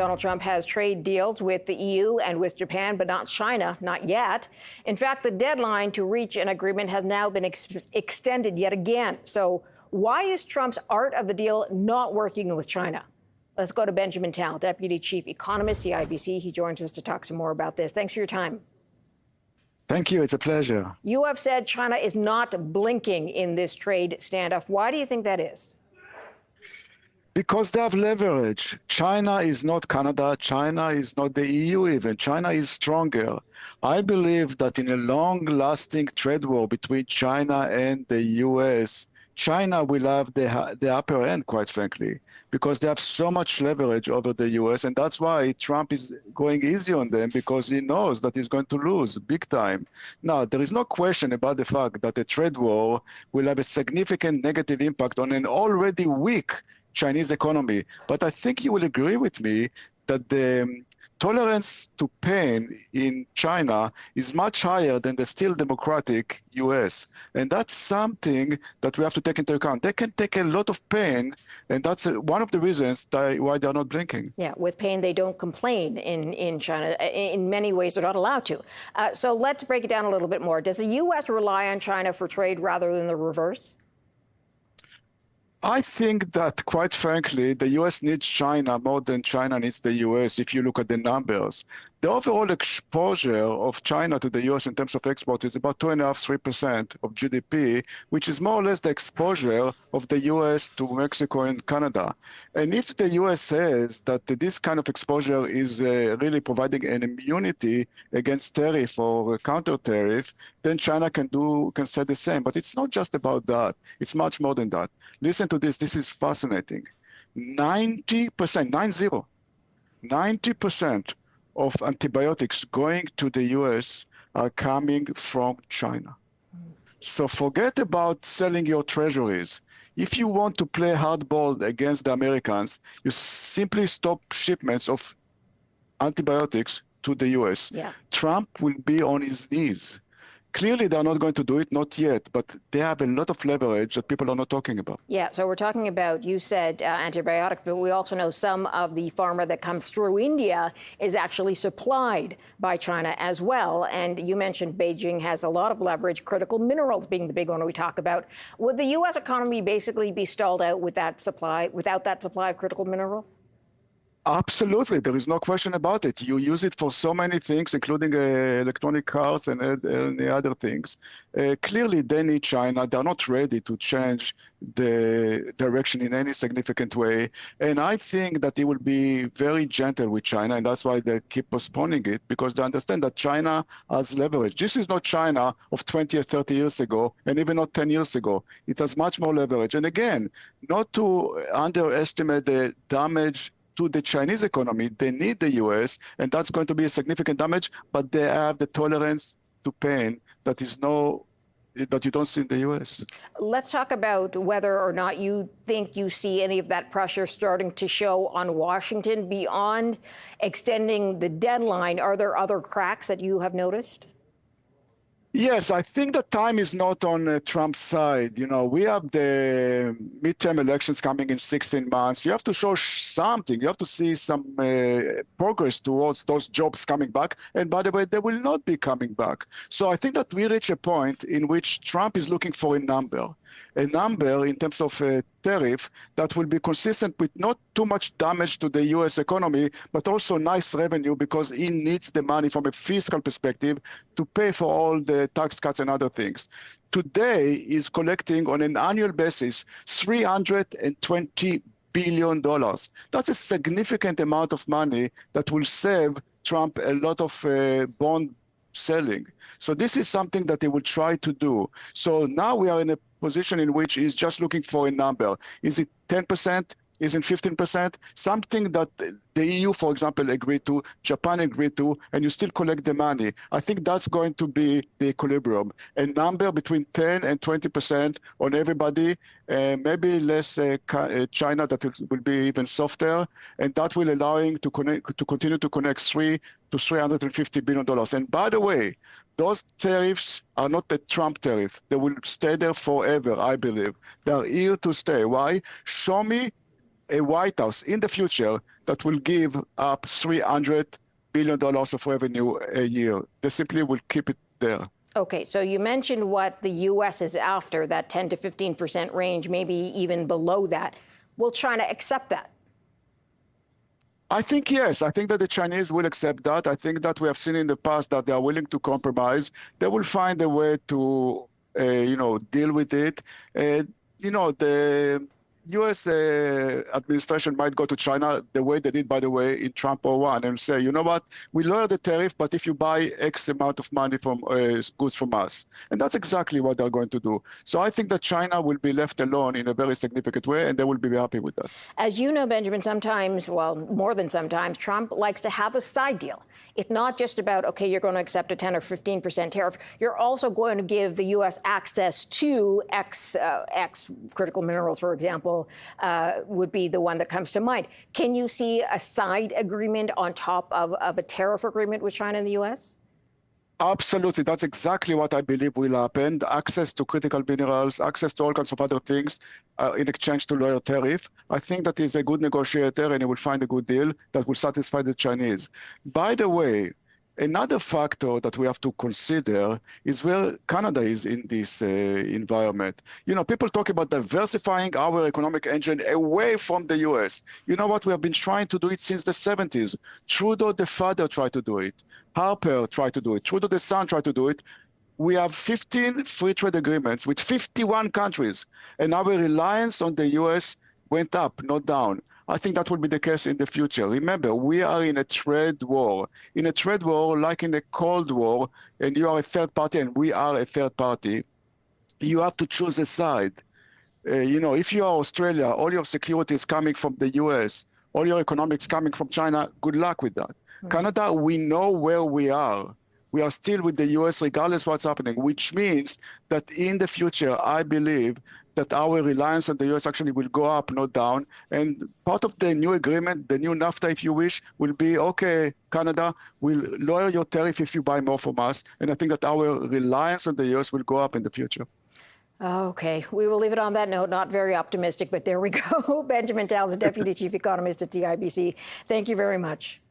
Donald Trump has trade deals with the EU and with Japan, but not China, not yet. In fact, the deadline to reach an agreement has now been extended yet again. So why is Trump's art of the deal not working with China? Let's go to Benjamin Tal, Deputy Chief Economist, CIBC. He joins us to talk some more about this. Thanks for your time. Thank you. It's a pleasure. You have said China is not blinking in this trade standoff. Why do you think that is? Because they have leverage. China is not Canada. China is not the EU even. China is stronger. I believe that in a long-lasting trade war between China and the US, China will have the upper end, quite frankly, because they have so much leverage over the US. And that's why Trump is going easy on them, because he knows that he's going to lose big time. Now, there is no question about the fact that a trade war will have a significant negative impact on an already weak Chinese economy. But I think you will agree with me that the tolerance to pain in China is much higher than the still democratic US. And that's something that we have to take into account. They can take a lot of pain, and that's one of the reasons why they're not blinking. Yeah, with pain, they don't complain in China. In many ways, they're not allowed to. So let's break it down a little bit more. Does the US rely on China for trade rather than the reverse? I think that, quite frankly, the US needs China more than China needs the US if you look at the numbers. The overall exposure of China to the US in terms of export is about 2.5–3% of GDP, which is more or less the exposure of the US to Mexico and Canada. And if the US says that this kind of exposure is really providing an immunity against tariff or counter tariff, then China can say the same. But it's not just about that. It's much more than that. Listen to this. This is fascinating. 90% of antibiotics going to the US are coming from China. So forget about selling your treasuries. If you want to play hardball against the Americans, you simply stop shipments of antibiotics to the US. Yeah. Trump will be on his knees. Clearly, they're not going to do it, not yet, but they have a lot of leverage that people are not talking about. Yeah, so we're talking about, you said antibiotics, but we also know some of the pharma that comes through India is actually supplied by China as well. And you mentioned Beijing has a lot of leverage, critical minerals being the big one we talk about. Would the U.S. economy basically be stalled out with that supply, without that supply of critical minerals? Absolutely. There is no question about it. You use it for so many things, including electronic cars and other things. Clearly, they need China. They're not ready to change the direction in any significant way. And I think that it will be very gentle with China. And that's why they keep postponing it, because they understand that China has leverage. This is not China of 20 or 30 years ago, and even not 10 years ago. It has much more leverage. And again, not to underestimate the damage to the Chinese economy. They need the US, and that's going to be a significant damage, but they have the tolerance to pain that you don't see in the US. Let's talk about whether or not you think you see any of that pressure starting to show on Washington beyond extending the deadline. Are there other cracks that you have noticed? Yes, I think the time is not on Trump's side. You know, we have the midterm elections coming in 16 months. You have to show something. You have to see some progress towards those jobs coming back. And by the way, they will not be coming back. So I think that we reach a point in which Trump is looking for a number in terms of tariff that will be consistent with not too much damage to the US economy, but also nice revenue, because he needs the money from a fiscal perspective to pay for all the tax cuts and other things. Today is collecting on an annual basis $320 billion. That's a significant amount of money that will save Trump a lot of bond selling. So this is something that they will try to do. So now we are in a position in which he's just looking for a number. Is it 10%? Is it 15%? Something that the EU, for example, agreed to, Japan agreed to, and you still collect the money. I think that's going to be the equilibrium. A number between 10 and 20% on everybody, maybe less China, that will be even softer, and that will allow him to continue to connect $300 to $350 billion. And by the way, those tariffs are not the Trump tariff. They will stay there forever, I believe. They are here to stay. Why? Show me a White House in the future that will give up $300 billion of revenue a year. They simply will keep it there. Okay, so you mentioned what the U.S. is after, that 10 to 15% range, maybe even below that. Will China accept that? I think yes. I think that the Chinese will accept that. I think that we have seen in the past that they are willing to compromise. They will find a way to, deal with it. The U.S. Administration might go to China the way they did, by the way, in Trump 01 and say, you know what, we lower the tariff, but if you buy X amount of money from goods from us. And that's exactly what they're going to do. So I think that China will be left alone in a very significant way, and they will be happy with that. As you know, Benjamin, sometimes, well, more than sometimes, Trump likes to have a side deal. It's not just about, okay, you're going to accept a 10 or 15% tariff. You're also going to give the U.S. access to X critical minerals, for example, would be the one that comes to mind. Can you see a side agreement on top of a tariff agreement with China and the U.S.? Absolutely. That's exactly what I believe will happen. The access to critical minerals, access to all kinds of other things in exchange to lower tariff. I think that he's a good negotiator and he will find a good deal that will satisfy the Chinese. By the way, another factor that we have to consider is where Canada is in this environment. People talk about diversifying our economic engine away from the US. You know what? We have been trying to do it since the 70s. Trudeau, the father, tried to do it. Harper tried to do it. Trudeau, the son, tried to do it. We have 15 free trade agreements with 51 countries, and our reliance on the US went up, not down. I think that will be the case in the future. Remember, we are in a trade war. In a trade war, like in a Cold War, and you are a third party and we are a third party, you have to choose a side. If you are Australia, all your security is coming from the US, all your economics coming from China, good luck with that. Mm-hmm. Canada, we know where we are. We are still with the US regardless of what's happening, which means that in the future, I believe that our reliance on the US actually will go up, not down. And part of the new agreement, the new NAFTA, if you wish, will be, okay, Canada, we'll lower your tariff if you buy more from us. And I think that our reliance on the US will go up in the future. Okay, we will leave it on that note. Not very optimistic, but there we go. Benjamin Towns, Deputy Chief Economist at CIBC. Thank you very much.